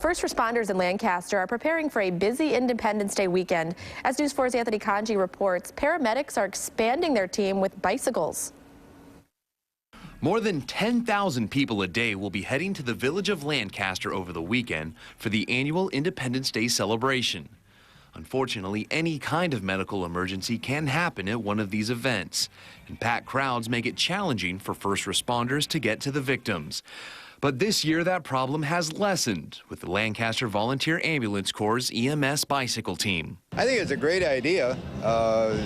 First responders in Lancaster are preparing for a busy Independence Day weekend. As News 4's Anthony Kanji reports, paramedics are expanding their team with bicycles. More than 10,000 people a day will be heading to the village of Lancaster over the weekend for the annual Independence Day celebration. Unfortunately, any kind of medical emergency can happen at one of these events, and packed crowds make it challenging for first responders to get to the victims. But this year, that problem has lessened with the Lancaster Volunteer Ambulance Corps' EMS bicycle team. I think it's a great idea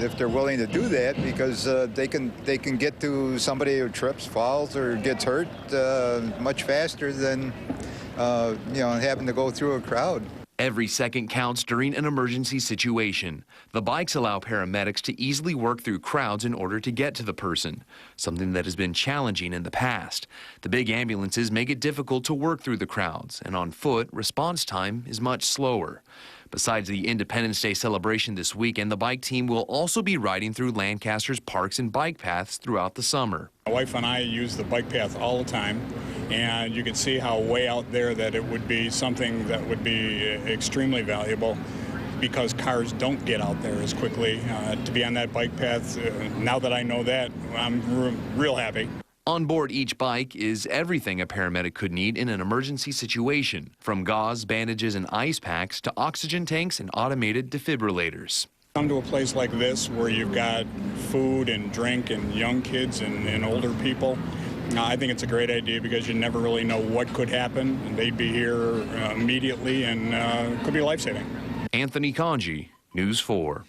if they're willing to do that, because they can get to somebody who trips, falls, or gets hurt much faster than having to go through a crowd. Every second counts during an emergency situation. The bikes allow paramedics to easily work through crowds in order to get to the person, something that has been challenging in the past. The big ambulances make it difficult to work through the crowds, and on foot, response time is much slower. Besides the Independence Day celebration this weekend, the bike team will also be riding through Lancaster's parks and bike paths throughout the summer. My wife and I use the bike path all the time, and you can see how way out there that it would be something that would be extremely valuable, because cars don't get out there as quickly. To be on that bike path, now that I know that, I'm real happy. On board each bike is everything a paramedic could need in an emergency situation, from gauze, bandages, and ice packs to oxygen tanks and automated defibrillators. Come to a place like this where you've got food and drink and young kids and older people. I think it's a great idea, because you never really know what could happen, and they'd be here immediately, and it could be life-saving. Anthony Kanji, News 4.